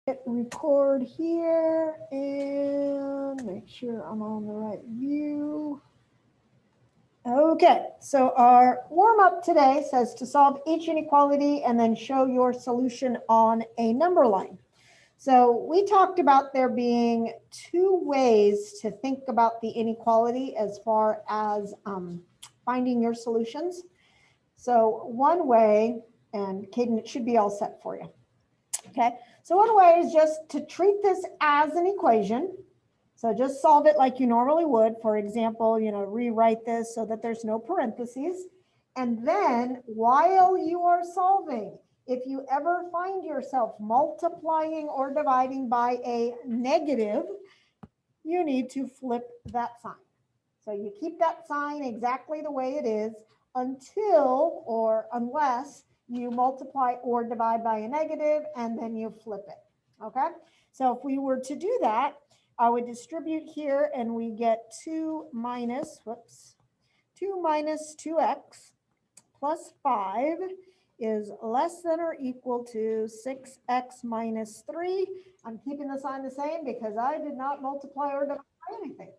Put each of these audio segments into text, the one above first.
hit record here and make sure I'm on the right view. Okay, so our warm-up today says to solve each inequality and then show your solution on a number line. So we talked about there being two ways to think about the inequality as far as finding your solutions. So one way, and Caden, it should be all set for you. Okay, so one way is just to treat this as an equation. So just solve it like you normally would. For example, rewrite this so that there's no parentheses. And then while you are solving, if you ever find yourself multiplying or dividing by a negative, you need to flip that sign. So you keep that sign exactly the way it is until or unless you multiply or divide by a negative, and then you flip it. Okay, so if we were to do that, I would distribute here and we get 2 minus 2x plus 5 is less than or equal to 6x minus 3. I'm keeping the sign the same because I did not multiply or divide by anything.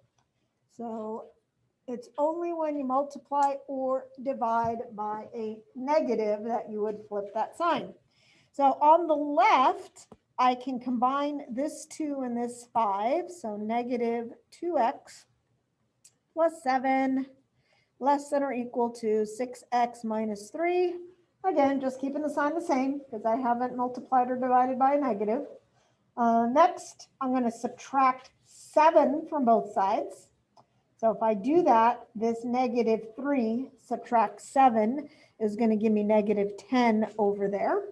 So it's only when you multiply or divide by a negative that you would flip that sign. So on the left, I can combine this 2 and this 5. So negative 2x plus 7 less than or equal to 6x minus 3. Again, just keeping the sign the same because I haven't multiplied or divided by a negative. Next, I'm going to subtract 7 from both sides. So if I do that, this negative 3 subtract 7 is going to give me negative 10 over there.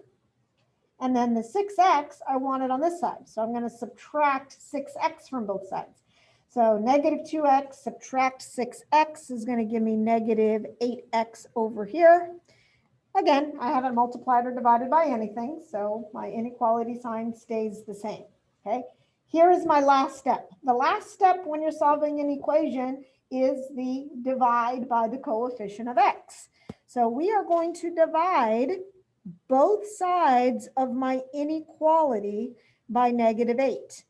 And then the 6x, I want it on this side. So I'm going to subtract 6x from both sides. So negative 2x subtract 6x is going to give me negative 8x over here. Again, I haven't multiplied or divided by anything, so my inequality sign stays the same. Okay. Here is my last step. The last step when you're solving an equation is the divide by the coefficient of x. So we are going to divide both sides of my inequality by negative 8.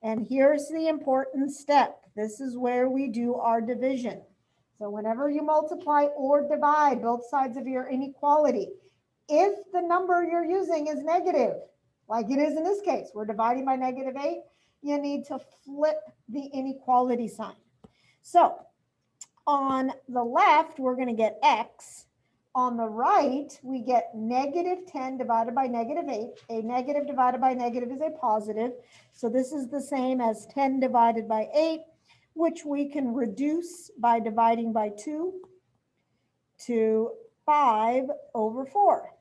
And here's the important step. This is where we do our division. So whenever you multiply or divide both sides of your inequality, if the number you're using is negative, like it is in this case, we're dividing by negative 8, you need to flip the inequality sign. So on the left, we're going to get x. On the right, we get negative 10 divided by negative 8. A negative divided by negative is a positive. So this is the same as 10 divided by 8, which we can reduce by dividing by 2 to 5 over 4.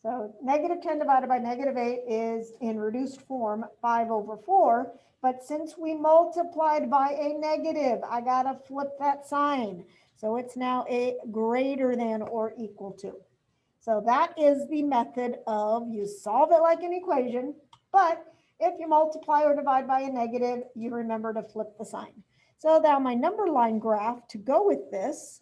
So negative 10 divided by negative 8 is in reduced form 5 over 4. But since we multiplied by a negative, I got to flip that sign. So it's now a greater than or equal to. So that is the method of you solve it like an equation, but if you multiply or divide by a negative, you remember to flip the sign. So now my number line graph to go with this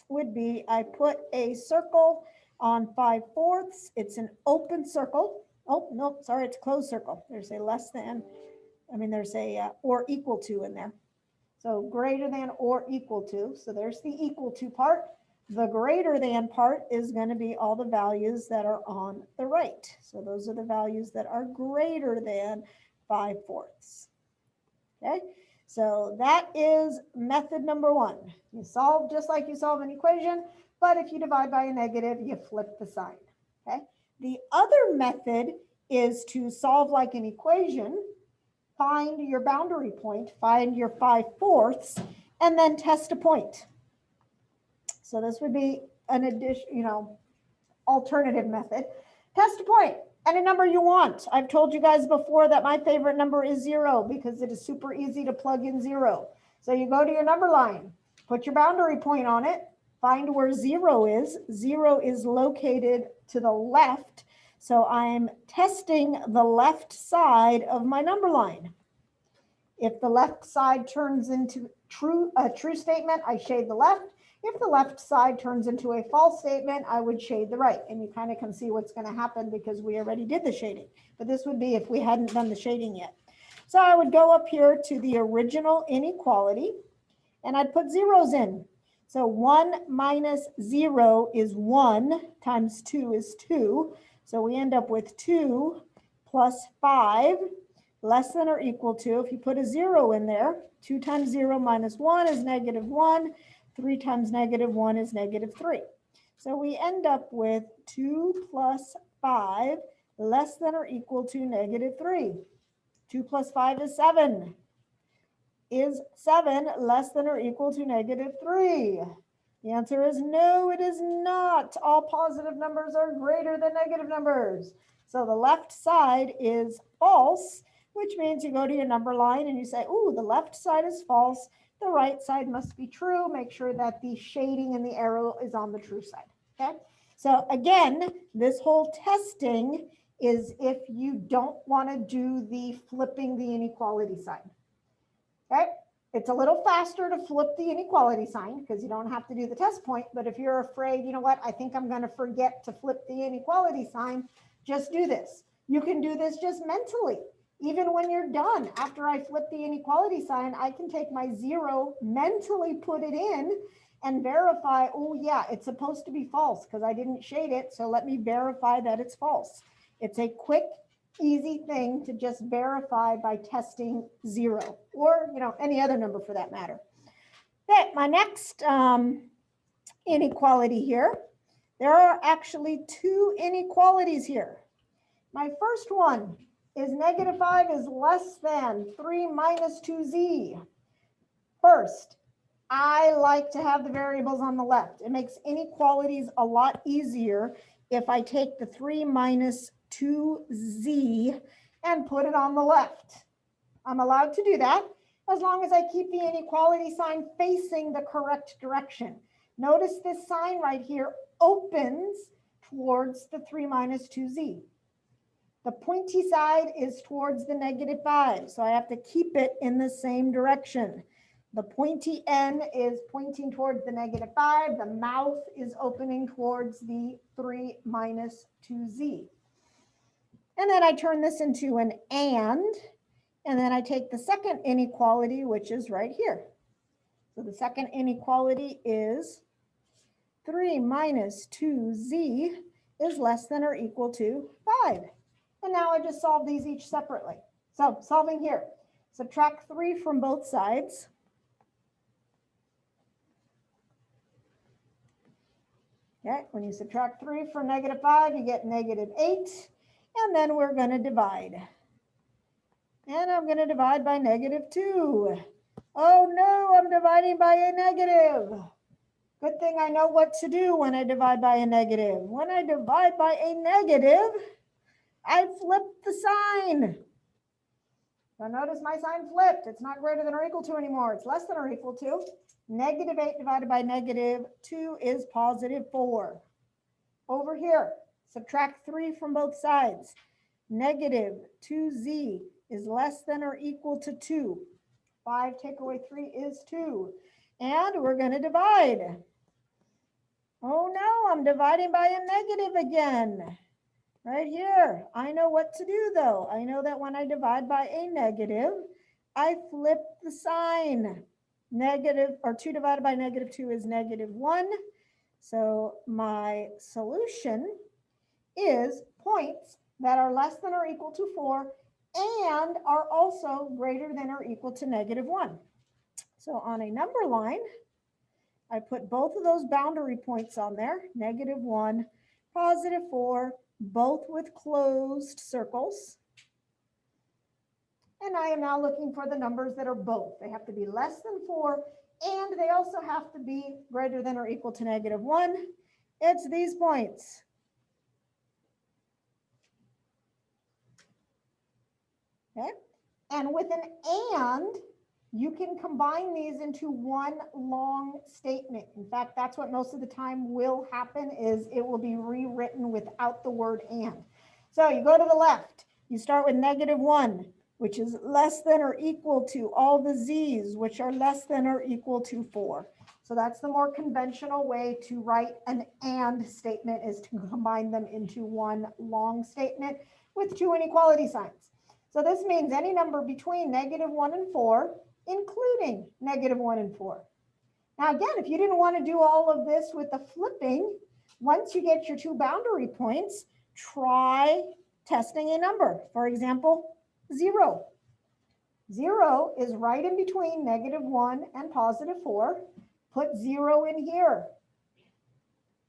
would be I put a circle on 5/4. It's an open circle. Oh, no, sorry, it's a closed circle. There's a less than, there's a or equal to in there. So greater than or equal to. So there's the equal to part. The greater than part is going to be all the values that are on the right. So those are the values that are greater than 5/4. Okay, so that is method number 1. You solve just like you solve an equation, but if you divide by a negative, you flip the sign. Okay, the other method is to solve like an equation. Find your boundary point, find your 5/4, and then test a point. So this would be an addition, alternative method. Test a point, any number you want. I've told you guys before that my favorite number is 0 because it is super easy to plug in 0. So you go to your number line, put your boundary point on it, find where 0 is. 0 is located to the left. So I'm testing the left side of my number line. If the left side turns into a true statement, I shade the left. If the left side turns into a false statement, I would shade the right. And you kind of can see what's going to happen because we already did the shading. But this would be if we hadn't done the shading yet. So I would go up here to the original inequality, and I'd put zeros in. So 1 minus 0 is 1 times 2 is 2. So we end up with 2 plus 5 less than or equal to, if you put a 0 in there, 2 times 0 minus 1 is negative 1. 3 times negative 1 is negative 3. So we end up with 2 plus 5 less than or equal to negative 3. 2 plus 5 is 7. Is 7 less than or equal to negative 3? The answer is no, it is not. All positive numbers are greater than negative numbers. So the left side is false, which means you go to your number line and you say, ooh, the left side is false. The right side must be true. Make sure that the shading in the arrow is on the true side. Okay. So again, this whole testing is if you don't want to do the flipping the inequality sign. Okay, it's a little faster to flip the inequality sign because you don't have to do the test point. But if you're afraid, you know what, I think I'm going to forget to flip the inequality sign, just do this. You can do this just mentally. Even when you're done, after I flip the inequality sign, I can take my 0, mentally put it in and verify, oh yeah, it's supposed to be false because I didn't shade it. So let me verify that it's false. It's a quick, easy thing to just verify by testing 0 or, you know, any other number for that matter. Okay, my next inequality here, there are actually 2 inequalities here. My first one is negative 5 is less than 3 minus 2z. First, I like to have the variables on the left. It makes inequalities a lot easier if I take the 3 minus 2z and put it on the left. I'm allowed to do that as long as I keep the inequality sign facing the correct direction. Notice this sign right here opens towards the 3 minus 2z. The pointy side is towards the negative 5, so I have to keep it in the same direction. The pointy end is pointing towards the negative 5. The mouth is opening towards the 3 minus 2z. And then I turn this into an and then I take the second inequality, which is right here. So the second inequality is 3 minus 2z is less than or equal to 5. And now I just solve these each separately. So solving here, subtract 3 from both sides. Okay, when you subtract 3 from negative 5, you get negative 8. And then we're going to divide. And I'm going to divide by negative 2. Oh no, I'm dividing by a negative. Good thing I know what to do when I divide by a negative. When I divide by a negative, I flip the sign. So notice my sign flipped. It's not greater than or equal to anymore. It's less than or equal to. Negative 8 divided by negative 2 is positive 4. Over here, subtract 3 from both sides. Negative 2z is less than or equal to 2. 5 take away 3 is 2. And we're going to divide. Oh no, I'm dividing by a negative again. Right here. I know what to do though. I know that when I divide by a negative, I flip the sign. Negative, or 2 divided by negative 2 is negative 1. So my solution is points that are less than or equal to 4 and are also greater than or equal to negative 1. So on a number line, I put both of those boundary points on there, negative 1, positive 4, both with closed circles. And I am now looking for the numbers that are both. They have to be less than 4, and they also have to be greater than or equal to negative 1. It's these points. Okay, and with an and, you can combine these into one long statement. In fact, that's what most of the time will happen, is it will be rewritten without the word and. So you go to the left, you start with negative 1, which is less than or equal to all the z's, which are less than or equal to 4. So that's the more conventional way to write an and statement, is to combine them into one long statement with two inequality signs. So this means any number between -1 and 4, including -1 and 4. Now again, if you didn't want to do all of this with the flipping, once you get your two boundary points, try testing a number. For example, 0. 0 is right in between -1 and +4. Put 0 in here.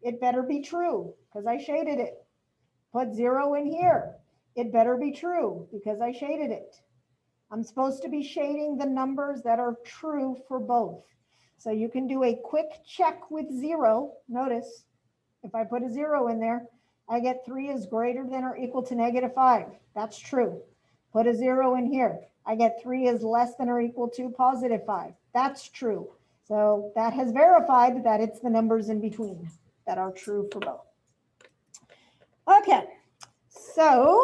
It better be true because I shaded it. Put 0 in here. It better be true because I shaded it. I'm supposed to be shading the numbers that are true for both. So you can do a quick check with 0. Notice if I put a 0 in there, I get 3 is greater than or equal to -5. That's true. Put a 0 in here. I get 3 is less than or equal to +5. That's true. So that has verified that it's the numbers in between that are true for both. Okay, so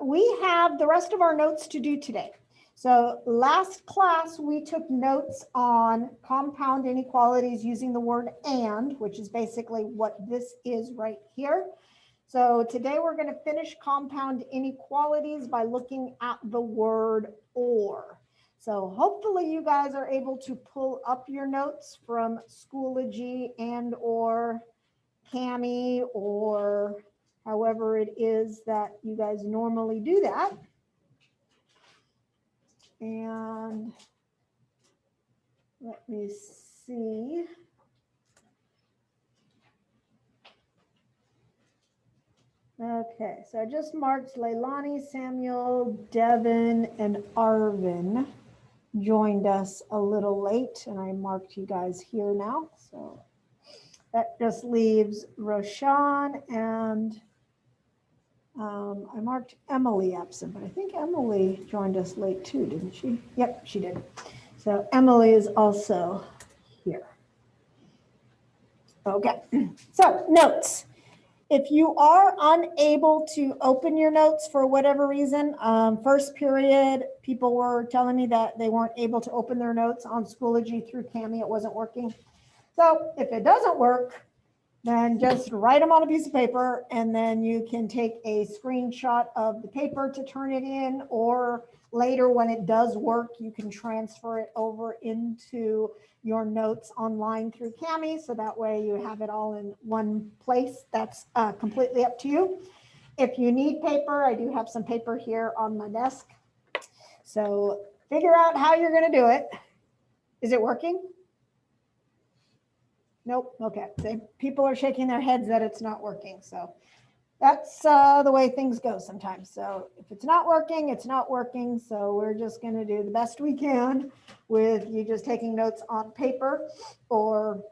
we have the rest of our notes to do today. So last class, we took notes on compound inequalities using the word and, which is basically what this is right here. So today we're going to finish compound inequalities by looking at the word or. So hopefully you guys are able to pull up your notes from Schoology and or Kami or however it is that you guys normally do that. And let me see. Okay, so I just marked Leilani, Samuel, Devin, and Arvin joined us a little late, and I marked you guys here now. So that just leaves Roshan and I marked Emily absent, but I think Emily joined us late too, didn't she? Yep, she did. So Emily is also here. Okay, so notes. If you are unable to open your notes for whatever reason, first period, people were telling me that they weren't able to open their notes on Schoology through Kami. It wasn't working. So if it doesn't work, then just write them on a piece of paper, and then you can take a screenshot of the paper to turn it in, or later when it does work, you can transfer it over into your notes online through Kami, so that way you have it all in one place. That's completely up to you. If you need paper, I do have some paper here on my desk. So figure out how you're going to do it. Is it working? Nope. Okay. People are shaking their heads that it's not working. So that's the way things go sometimes. So if it's not working, it's not working. So we're just going to do the best we can with you just taking notes on paper, or,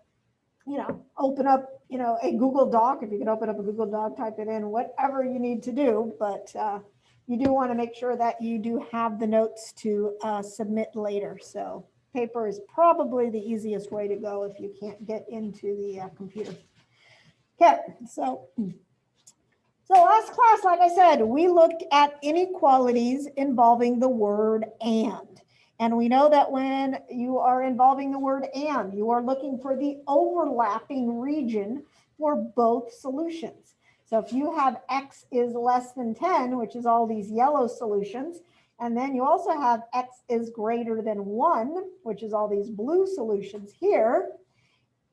open up, a Google Doc. If you can open up a Google Doc, type it in, whatever you need to do. But you do want to make sure that you do have the notes to submit later. So paper is probably the easiest way to go if you can't get into the computer. Okay, so last class, like I said, we looked at inequalities involving the word and. And we know that when you are involving the word and, you are looking for the overlapping region for both solutions. So if you have x is less than 10, which is all these yellow solutions, and then you also have x is greater than 1, which is all these blue solutions here.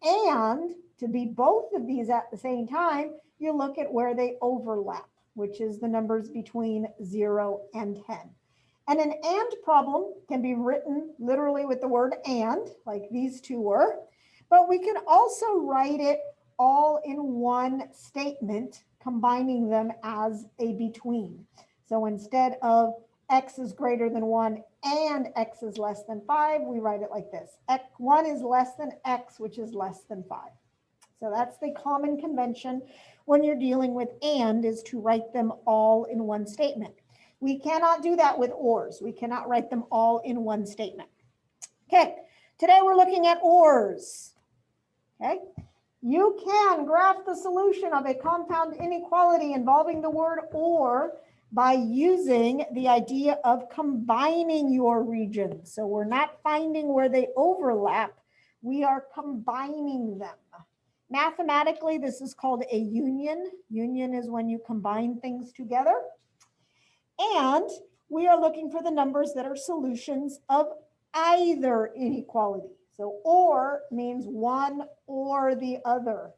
And to be both of these at the same time, you look at where they overlap, which is the numbers between 0 and 10. And an and problem can be written literally with the word and, like these two were. But we can also write it all in one statement, combining them as a between. So instead of x is greater than 1 and x is less than 5, we write it like this. 1 is less than x, which is less than 5. So that's the common convention when you're dealing with and, is to write them all in one statement. We cannot do that with ors. We cannot write them all in one statement. Okay, today we're looking at ors. Okay, you can graph the solution of a compound inequality involving the word or by using the idea of combining your regions. So we're not finding where they overlap. We are combining them. Mathematically, this is called a union. Union is when you combine things together. And we are looking for the numbers that are solutions of either inequality. So or means one or the other,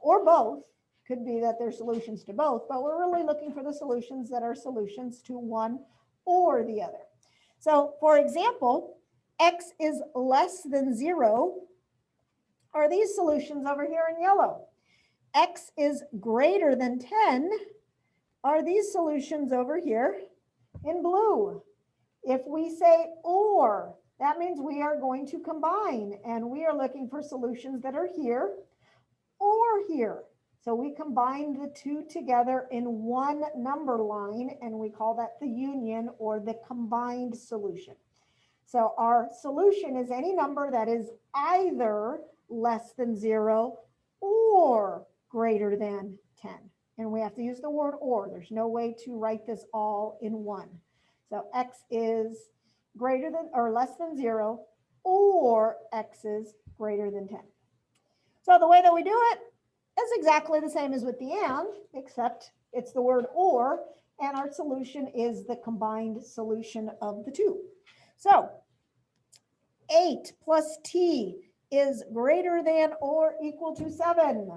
or both. Could be that they're solutions to both, but we're really looking for the solutions that are solutions to one or the other. So for example, x is less than 0 are these solutions over here in yellow. X is greater than 10 are these solutions over here in blue. If we say or, that means we are going to combine, and we are looking for solutions that are here or here. So we combine the two together in one number line, and we call that the union or the combined solution. So our solution is any number that is either less than 0 or greater than 10. And we have to use the word or. There's no way to write this all in one. So x is greater than or less than 0 or x is greater than 10. So the way that we do it is exactly the same as with the and, except it's the word or, and our solution is the combined solution of the two. So 8 plus t is greater than or equal to 7.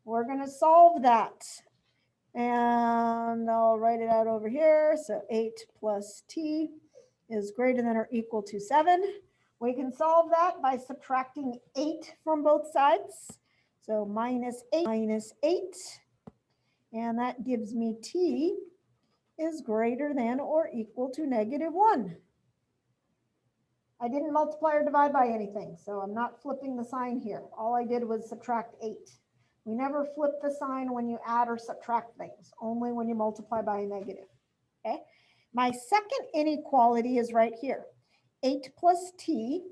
We're going to solve that. And I'll write it out over here. So 8 plus t is greater than or equal to 7. We can solve that by subtracting 8 from both sides. So minus 8. And that gives me t is greater than or equal to -1. I didn't multiply or divide by anything, so I'm not flipping the sign here. All I did was subtract 8. We never flip the sign when you add or subtract things, only when you multiply by a negative. Okay. My second inequality is right here. 8 plus t,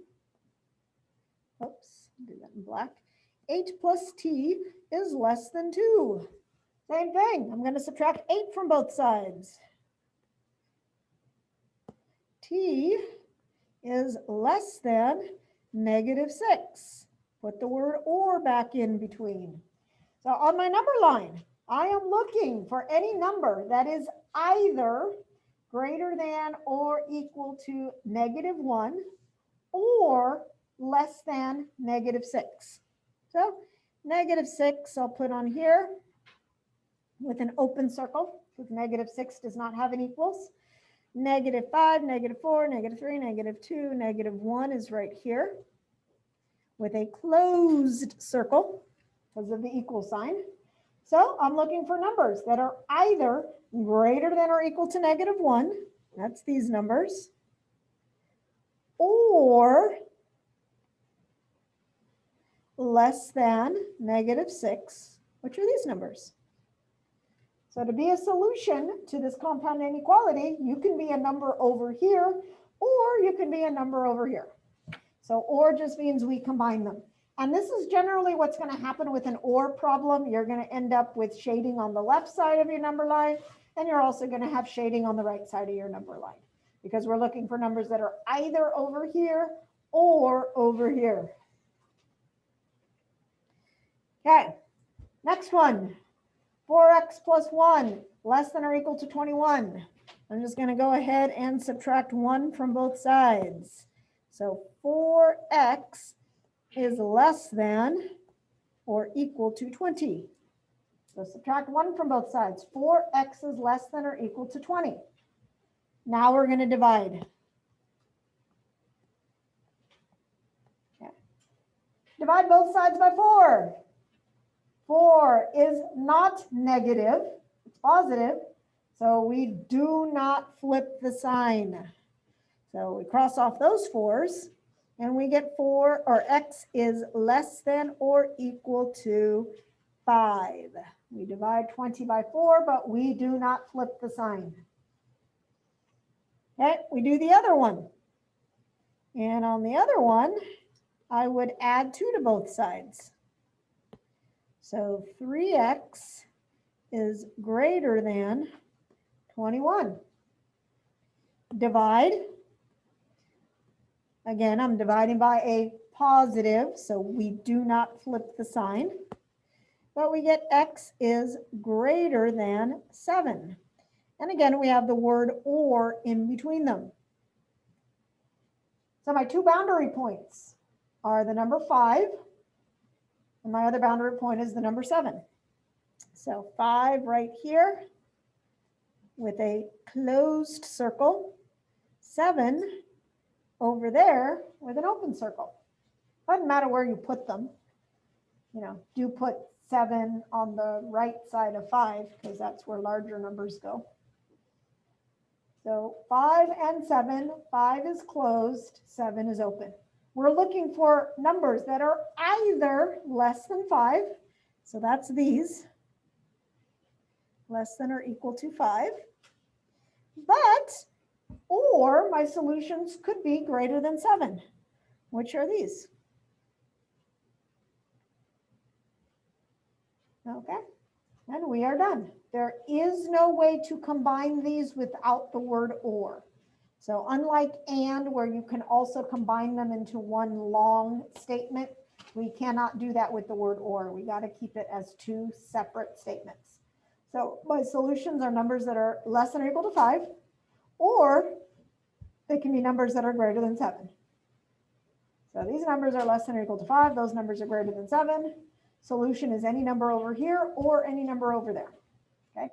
oops, do that in black. 8 plus t is less than 2. Same thing, I'm going to subtract 8 from both sides. T is less than -6. Put the word or back in between. So on my number line, I am looking for any number that is either greater than or equal to -1 or less than -6. So -6 I'll put on here with an open circle because -6 does not have an equals. -5, -4, -3, -2, -1 is right here with a closed circle because of the equal sign. So I'm looking for numbers that are either greater than or equal to -1, that's these numbers, or less than -6, which are these numbers. So to be a solution to this compound inequality, you can be a number over here, or you can be a number over here. So or just means we combine them. And this is generally what's going to happen with an or problem. You're going to end up with shading on the left side of your number line, and you're also going to have shading on the right side of your number line, because we're looking for numbers that are either over here or over here. Okay, next one. 4x plus 1 less than or equal to 21. I'm just going to go ahead and subtract 1 from both sides. So 4x is less than or equal to 20. So subtract 1 from both sides. 4x is less than or equal to 20. Now we're going to divide. Okay. Divide both sides by 4. 4 is not negative, it's positive, so we do not flip the sign. So we cross off those 4s, and we get 4, or x is less than or equal to 5. We divide 20 by 4, but we do not flip the sign. Okay, we do the other one. And on the other one, I would add 2 to both sides. So 3x is greater than 21. Divide. Again, I'm dividing by a positive, so we do not flip the sign. But we get x is greater than 7. And again, we have the word or in between them. So my two boundary points are the number 5, and my other boundary point is the number 7. So 5 right here with a closed circle, 7 over there with an open circle. Doesn't matter where you put them. You know, do put 7 on the right side of 5 because that's where larger numbers go. So 5 and 7, 5 is closed, 7 is open. We're looking for numbers that are either less than 5, so that's these, less than or equal to 5, or my solutions could be greater than 7, which are these. Okay, and we are done. There is no way to combine these without the word or. So unlike and, where you can also combine them into one long statement, we cannot do that with the word or. We got to keep it as two separate statements. So my solutions are numbers that are less than or equal to 5, or they can be numbers that are greater than 7. So these numbers are less than or equal to 5. Those numbers are greater than 7. Solution is any number over here or any number over there. Okay.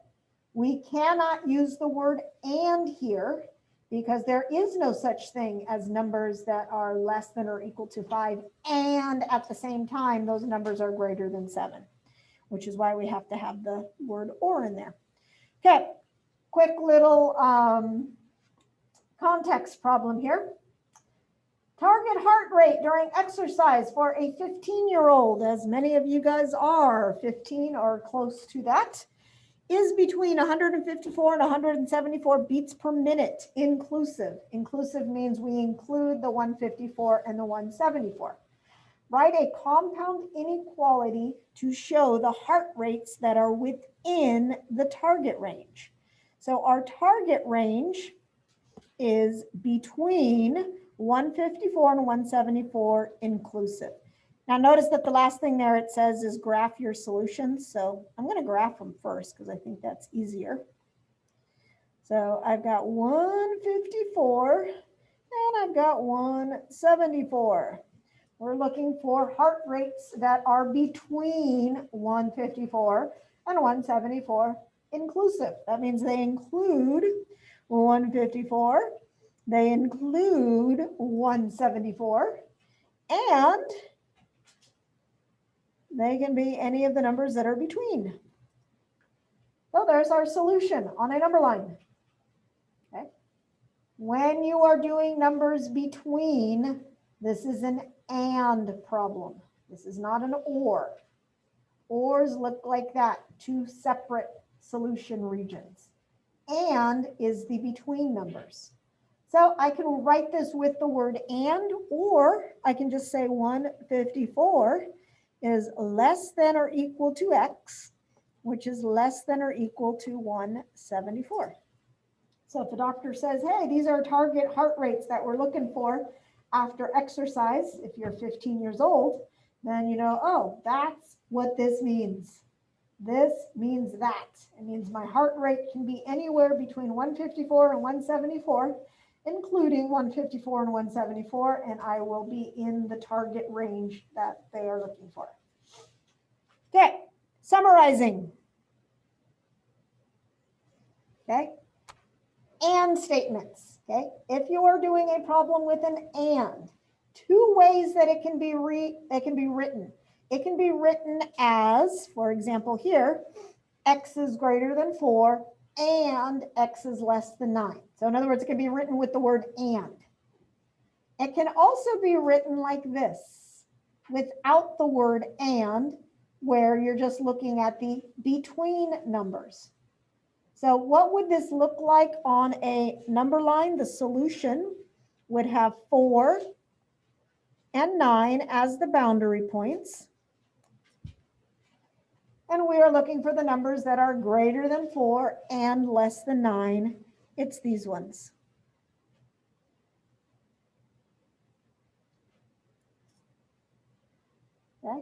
We cannot use the word and here because there is no such thing as numbers that are less than or equal to 5 and at the same time those numbers are greater than 7, which is why we have to have the word or in there. Okay, quick little context problem here. Target heart rate during exercise for a 15-year-old, as many of you guys are 15 or close to that, is between 154 and 174 beats per minute inclusive. Inclusive means we include the 154 and the 174. Write a compound inequality to show the heart rates that are within the target range. So our target range is between 154 and 174 inclusive. Now notice that the last thing there it says is graph your solutions. So I'm going to graph them first because I think that's easier. So I've got 154 and I've got 174. We're looking for heart rates that are between 154 and 174 inclusive. That means they include 154, they include 174, and they can be any of the numbers that are between. So there's our solution on a number line. Okay. When you are doing numbers between, this is an and problem. This is not an or. Ors look like that, two separate solution regions. And is the between numbers. So I can write this with the word and, or I can just say 154 is less than or equal to x, which is less than or equal to 174. So if a doctor says, hey, these are target heart rates that we're looking for after exercise, if you're 15 years old, then you know, oh, that's what this means. This means that. It means my heart rate can be anywhere between 154 and 174, including 154 and 174, and I will be in the target range that they are looking for. Okay, summarizing. Okay, and statements. Okay, if you are doing a problem with an and, two ways that it can be written. It can be written as, for example here, x is greater than 4 and x is less than 9. So in other words, it can be written with the word and. It can also be written like this, without the word and, where you're just looking at the between numbers. So what would this look like on a number line? The solution would have 4 and 9 as the boundary points. And we are looking for the numbers that are greater than 4 and less than 9. It's these ones. Okay,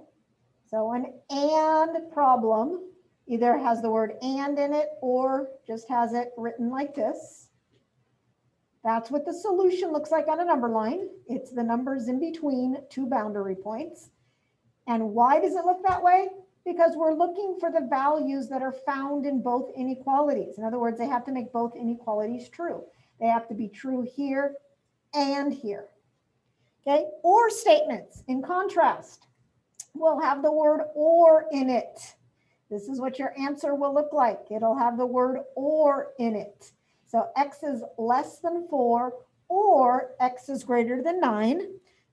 so an and problem either has the word and in it or just has it written like this. That's what the solution looks like on a number line. It's the numbers in between two boundary points. And why does it look that way? Because we're looking for the values that are found in both inequalities. In other words, they have to make both inequalities true. They have to be true here and here. Okay, or statements, in contrast, will have the word or in it. This is what your answer will look like. It'll have the word or in it. So x is less than 4 or x is greater than 9.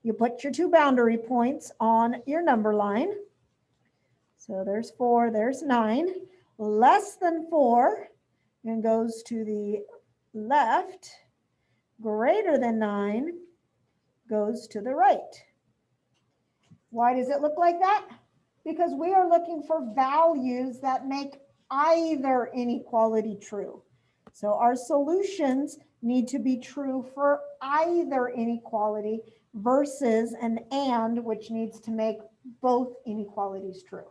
You put your two boundary points on your number line. So there's 4, there's 9. Less than 4 and goes to the left. Greater than 9 goes to the right. Why does it look like that? Because we are looking for values that make either inequality true. So our solutions need to be true for either inequality versus an and, which needs to make both inequalities true.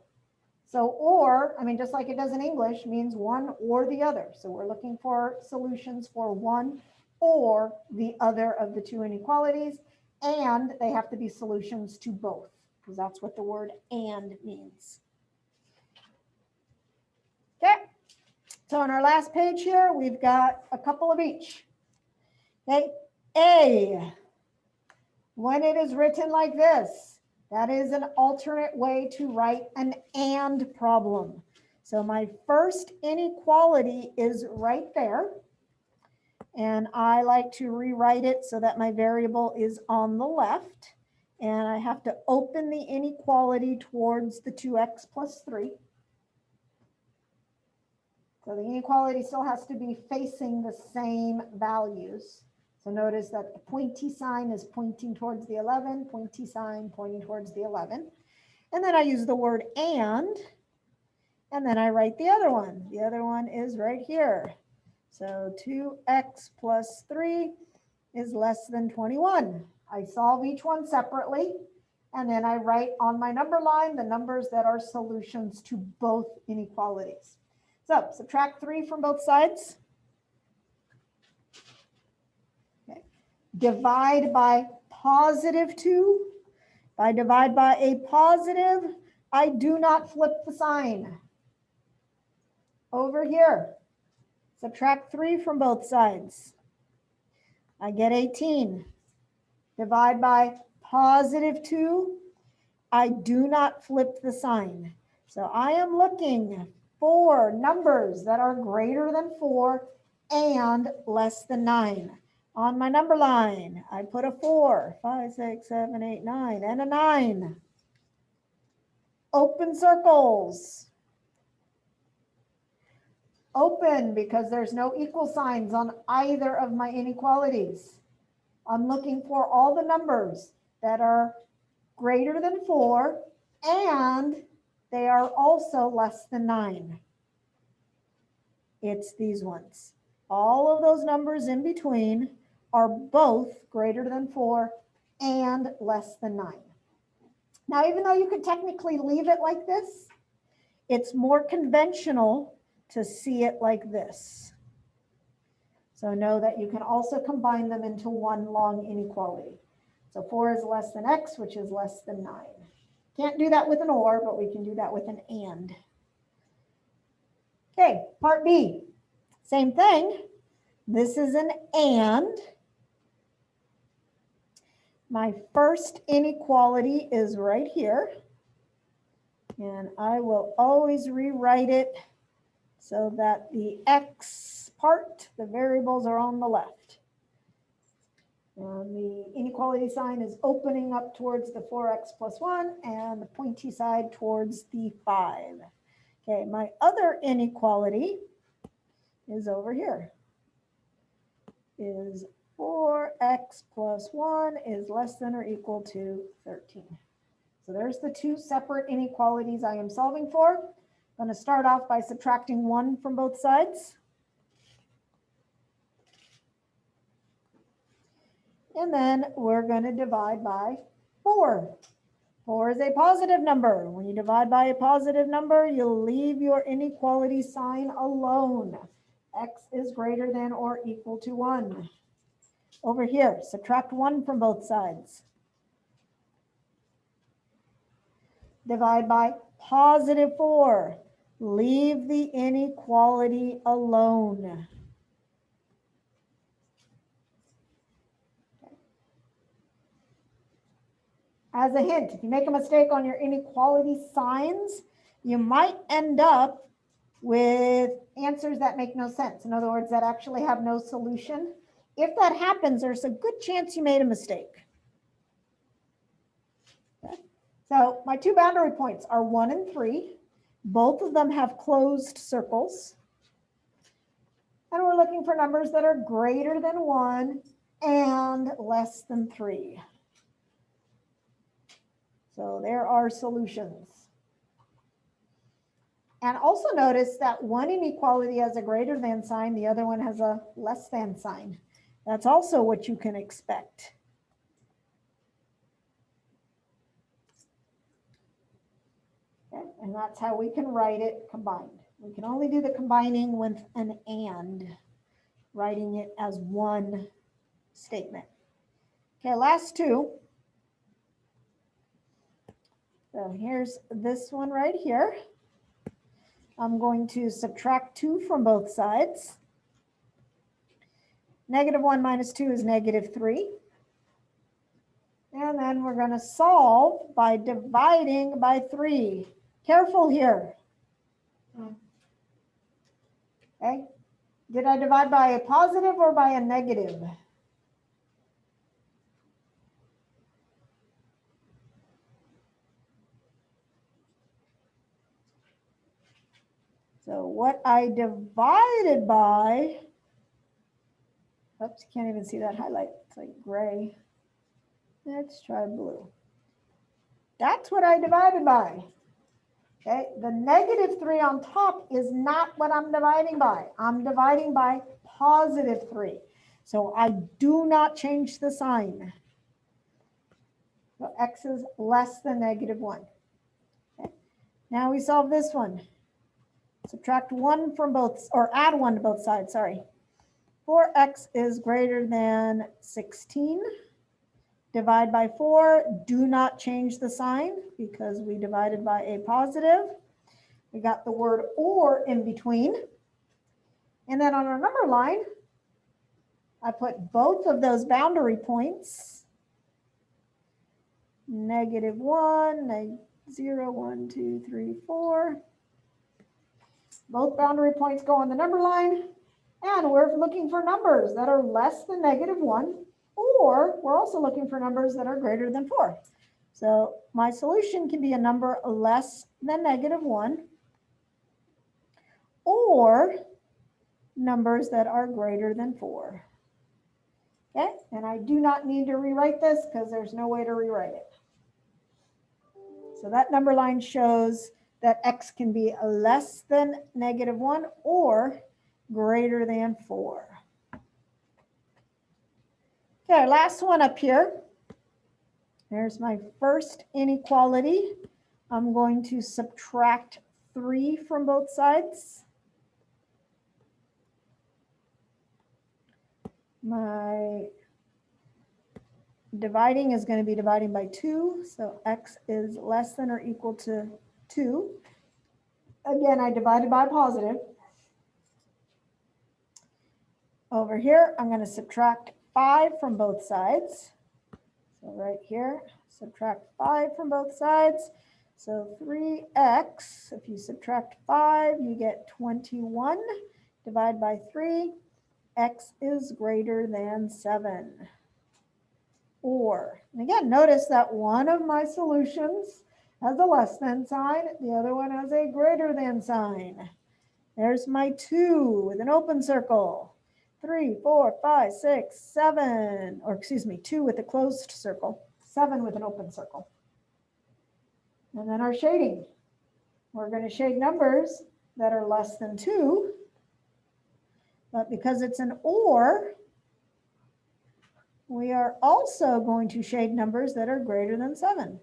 So or, I mean, just like it does in English, means one or the other. So we're looking for solutions for one or the other of the two inequalities, and they have to be solutions to both, because that's what the word and means. Okay, so on our last page here, we've got a couple of each. Okay, A, when it is written like this, that is an alternate way to write an and problem. So my first inequality is right there. And I like to rewrite it so that my variable is on the left. And I have to open the inequality towards the 2x plus 3. So the inequality still has to be facing the same values. So notice that the pointy sign is pointing towards the 11, pointy sign pointing towards the 11. And then I use the word and then I write the other one. The other one is right here. So 2x plus 3 is less than 21. I solve each one separately, and then I write on my number line the numbers that are solutions to both inequalities. So subtract 3 from both sides. Okay. Divide by positive 2. If I divide by a positive, I do not flip the sign. Over here, subtract 3 from both sides. I get 18. Divide by positive 2. I do not flip the sign. So I am looking for numbers that are greater than 4 and less than 9. On my number line, I put a 4, 5, 6, 7, 8, 9, and a 9. Open circles. Open because there's no equal signs on either of my inequalities. I'm looking for all the numbers that are greater than 4 and they are also less than 9. It's these ones. All of those numbers in between are both greater than 4 and less than 9. Now, even though you could technically leave it like this, it's more conventional to see it like this. So know that you can also combine them into one long inequality. So 4 is less than x, which is less than 9. Can't do that with an or, but we can do that with an and. Okay, part B. Same thing. This is an and. My first inequality is right here. And I will always rewrite it so that the x part, the variables are on the left. And the inequality sign is opening up towards the 4x plus 1 and the pointy side towards the 5. Okay, my other inequality is over here. Is 4x plus 1 is less than or equal to 13. So there's the two separate inequalities I am solving for. I'm going to start off by subtracting 1 from both sides. And then we're going to divide by 4. 4 is a positive number. When you divide by a positive number, you'll leave your inequality sign alone. X is greater than or equal to 1. Over here, subtract 1 from both sides. Divide by positive 4. Leave the inequality alone. As a hint, if you make a mistake on your inequality signs, you might end up with answers that make no sense. In other words, that actually have no solution. If that happens, there's a good chance you made a mistake. Okay. So my two boundary points are 1 and 3. Both of them have closed circles. And we're looking for numbers that are greater than 1 and less than 3. So there are solutions. And also notice that one inequality has a greater than sign, the other one has a less than sign. That's also what you can expect. Okay, and that's how we can write it combined. We can only do the combining with an and, writing it as one statement. Okay, last two. So here's this one right here. I'm going to subtract 2 from both sides. -1 minus 2 is -3. And then we're going to solve by dividing by 3. Careful here. Okay. Did I divide by a positive or by a negative? So what I divided by, oops, can't even see that highlight. It's like gray. Let's try blue. That's what I divided by. Okay, the -3 on top is not what I'm dividing by. I'm dividing by +3. So I do not change the sign. So x is less than -1. Okay. Now we solve this one. Subtract 1 from both, or add 1 to both sides, sorry. 4x is greater than 16. Divide by 4, do not change the sign because we divided by a positive. We got the word or in between. And then on our number line, I put both of those boundary points. -1, -0, 1, 2, 3, 4. Both boundary points go on the number line. And we're looking for numbers that are less than -1. Or we're also looking for numbers that are greater than 4. So my solution can be a number less than -1 or numbers that are greater than 4. Okay, and I do not need to rewrite this because there's no way to rewrite it. So that number line shows that x can be less than -1 or greater than 4. Okay, last one up here. There's my first inequality. I'm going to subtract 3 from both sides. My dividing is going to be dividing by 2. So x is less than or equal to 2. Again, I divided by positive. Over here, I'm going to subtract 5 from both sides. So right here, subtract 5 from both sides. So 3x, if you subtract 5, you get 21. Divide by 3, x is greater than 7. Or, and again, notice that one of my solutions has a less than sign, the other one has a greater than sign. There's my 2 with an open circle. 3, 4, 5, 6, 7, or excuse me, 2 with a closed circle, 7 with an open circle. And then our shading. We're going to shade numbers that are less than 2, but because it's an or, we are also going to shade numbers that are greater than 7.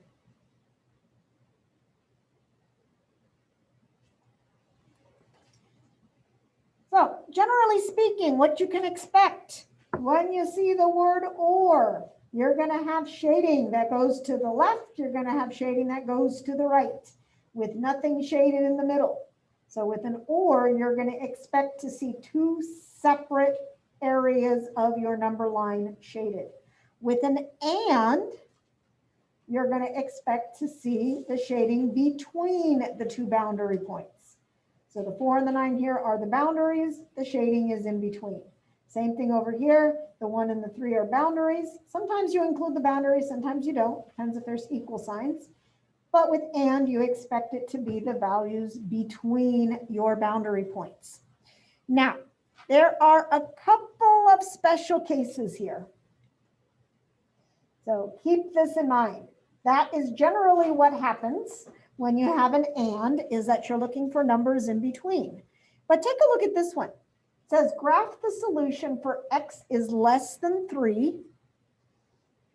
generally speaking, what you can expect when you see the word or, you're going to have shading that goes to the left. You're going to have shading that goes to the right with nothing shaded in the middle. So with an or, you're going to expect to see two separate areas of your number line shaded. With an and, you're going to expect to see the shading between the two boundary points. So the 4 and the 9 here are the boundaries. The shading is in between. Same thing over here. The 1 and the 3 are boundaries. Sometimes you include the boundaries, sometimes you don't. Depends if there's equal signs. But with and, you expect it to be the values between your boundary points. Now, there are a couple of special cases here. So keep this in mind. That is generally what happens when you have an and, is that you're looking for numbers in between. But take a look at this one. It says graph the solution for x is less than 3.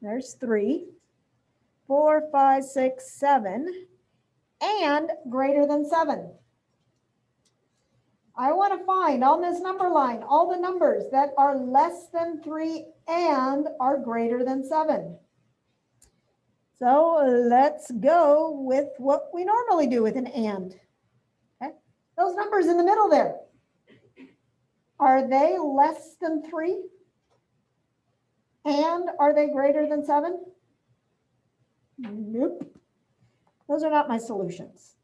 There's 3, 4, 5, 6, 7, and greater than 7. I want to find on this number line all the numbers that are less than 3 and are greater than 7. So let's go with what we normally do with an and. Okay? Those numbers in the middle there, are they less than 3? And are they greater than 7? Nope. Those are not my solutions.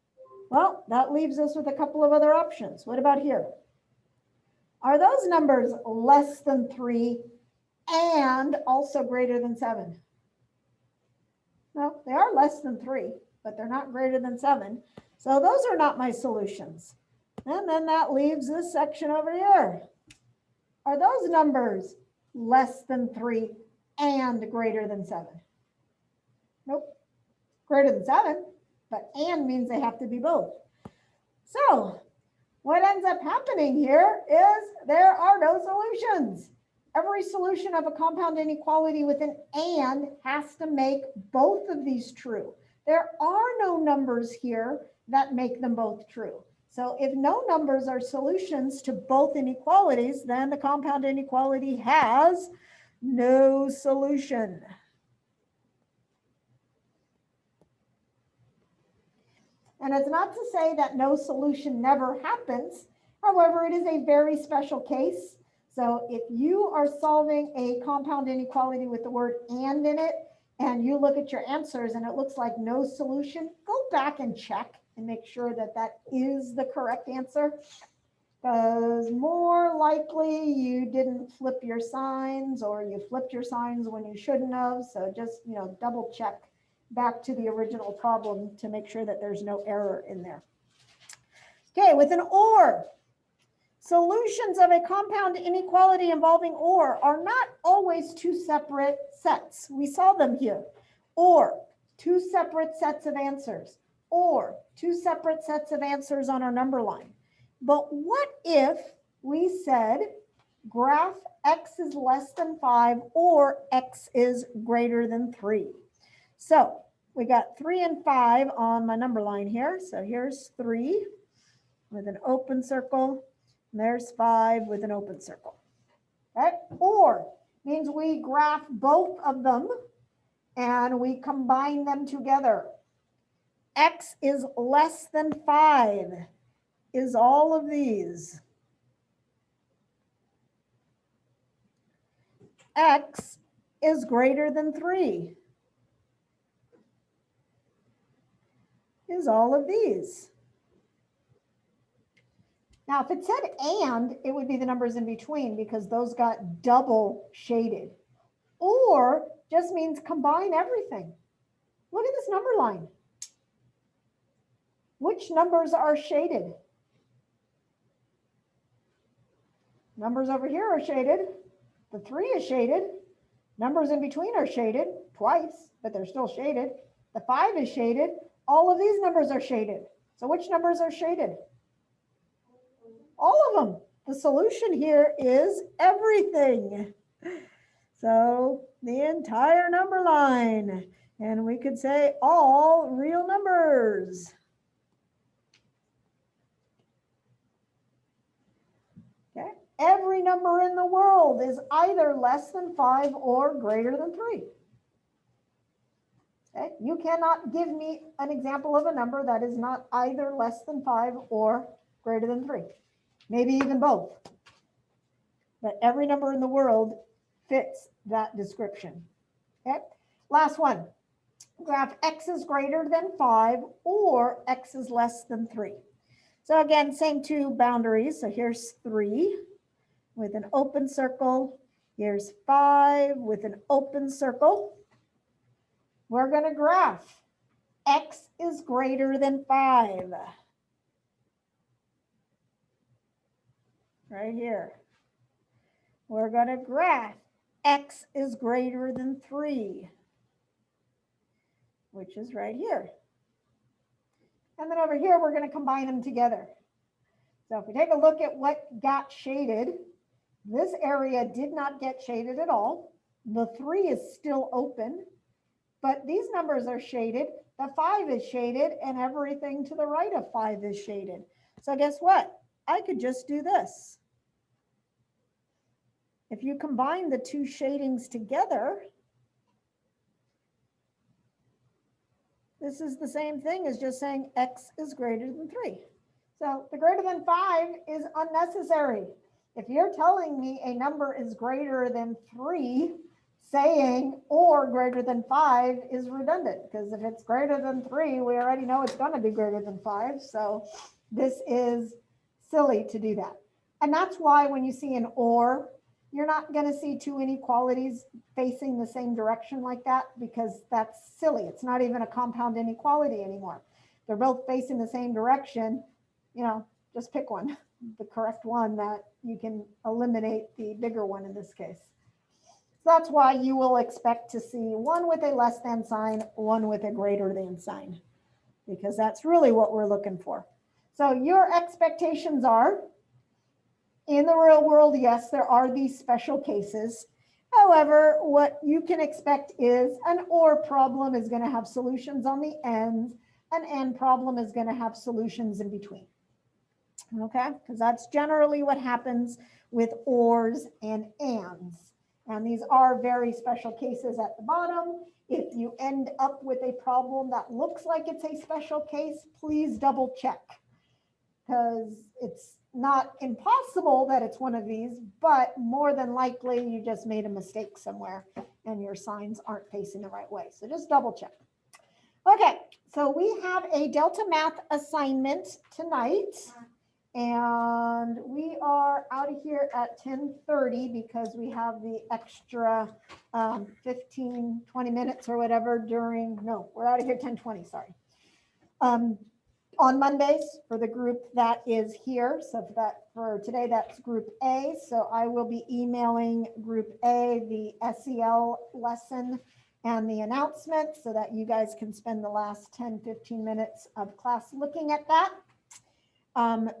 Well, that leaves us with a couple of other options. What about here? Are those numbers less than 3 and also greater than 7? No, they are less than 3, but they're not greater than 7. So those are not my solutions. And then that leaves this section over here. Are those numbers less than 3 and greater than 7? Nope. Greater than 7, but and means they have to be both. So what ends up happening here is there are no solutions. Every solution of a compound inequality with an and has to make both of these true. There are no numbers here that make them both true. So if no numbers are solutions to both inequalities, then the compound inequality has no solution. And it's not to say that no solution never happens. However, it is a very special case. So if you are solving a compound inequality with the word and in it, and you look at your answers and it looks like no solution, go back and check and make sure that that is the correct answer. Because more likely you didn't flip your signs, or you flipped your signs when you shouldn't have. So just, double check back to the original problem to make sure that there's no error in there. Okay, with an or, solutions of a compound inequality involving or are not always two separate sets. We saw them here. Or two separate sets of answers, or two separate sets of answers on our number line. But what if we said graph x is less than 5 or x is greater than 3? So we got 3 and 5 on my number line here. So here's 3 with an open circle. And there's 5 with an open circle. Okay? Or means we graph both of them and we combine them together. X is less than 5 is all of these. X is greater than 3 is all of these. Now, if it said and, it would be the numbers in between because those got double shaded. Or just means combine everything. Look at this number line. Which numbers are shaded? Numbers over here are shaded. The 3 is shaded. Numbers in between are shaded twice, but they're still shaded. The 5 is shaded. All of these numbers are shaded. So which numbers are shaded? All of them. The solution here is everything. So the entire number line. And we could say all real numbers. Okay. every number in the world is either less than 5 or greater than 3. Okay? You cannot give me an example of a number that is not either less than 5 or greater than 3. Maybe even both. But every number in the world fits that description. Okay? Last one. Graph x is greater than 5 or x is less than 3. So again, same two boundaries. So here's 3 with an open circle. Here's 5 with an open circle. We're going to graph x is greater than 5. Right here. We're going to graph x is greater than 3, which is right here. And then over here, we're going to combine them together. So if we take a look at what got shaded, this area did not get shaded at all. The 3 is still open, but these numbers are shaded. The 5 is shaded, and everything to the right of 5 is shaded. So guess what? I could just do this. If you combine the two shadings together, this is the same thing as just saying x is greater than 3. So the greater than 5 is unnecessary. If you're telling me a number is greater than 3, saying or greater than 5 is redundant, because if it's greater than 3, we already know it's going to be greater than 5. So this is silly to do that. And that's why when you see an or, you're not going to see two inequalities facing the same direction like that, because that's silly. It's not even a compound inequality anymore. They're both facing the same direction. You know, just pick one, the correct one that you can eliminate the bigger one in this case. So that's why you will expect to see one with a less than sign, one with a greater than sign, because that's really what we're looking for. So your expectations are, in the real world, yes, there are these special cases. However, what you can expect is an OR problem is going to have solutions on the ends. An AND problem is going to have solutions in between. Okay, because that's generally what happens with ORs and ANDs. And these are very special cases at the bottom. If you end up with a problem that looks like it's a special case, please double check, because it's not impossible that it's one of these, but more than likely you just made a mistake somewhere and your signs aren't facing the right way. So just double check. Okay, so we have a Delta Math assignment tonight, and we are out of here at 10:30 because we have the extra 15, 20 minutes or whatever during, no, we're out of here 10:20, sorry. On Mondays for the group that is here. So for today, that's group A. So I will be emailing group A the SEL lesson and the announcement so that you guys can spend the last 10, 15 minutes of class looking at that.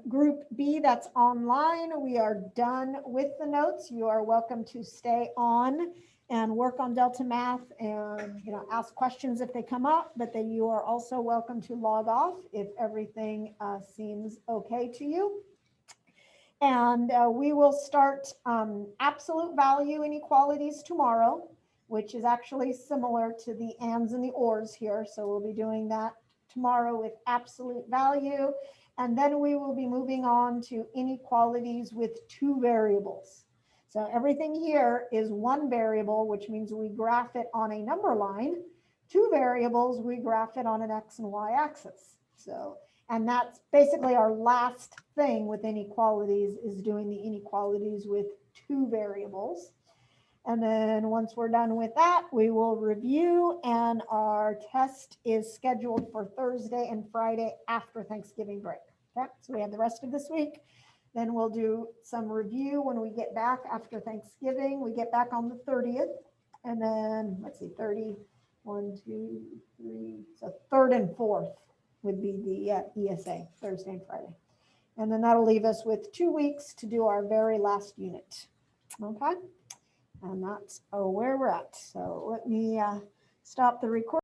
Group B, that's online. We are done with the notes. You are welcome to stay on and work on Delta Math and ask questions if they come up, but then you are also welcome to log off if everything seems okay to you. And we will start absolute value inequalities tomorrow, which is actually similar to the ands and the ors here. So we'll be doing that tomorrow with absolute value. And then we will be moving on to inequalities with two variables. So everything here is one variable, which means we graph it on a number line. Two variables, we graph it on an X and Y axis. So, and that's basically our last thing with inequalities, is doing the inequalities with two variables. And then once we're done with that, we will review, and our test is scheduled for Thursday and Friday after Thanksgiving break. Okay, so we have the rest of this week. Then we'll do some review when we get back after Thanksgiving. We get back on the 30th, and then let's see, 30, 1, 2, 3. So 3rd and 4th would be the ESA, Thursday and Friday. And then that'll leave us with 2 weeks to do our very last unit. Okay, and that's where we're at. So let me stop the recording.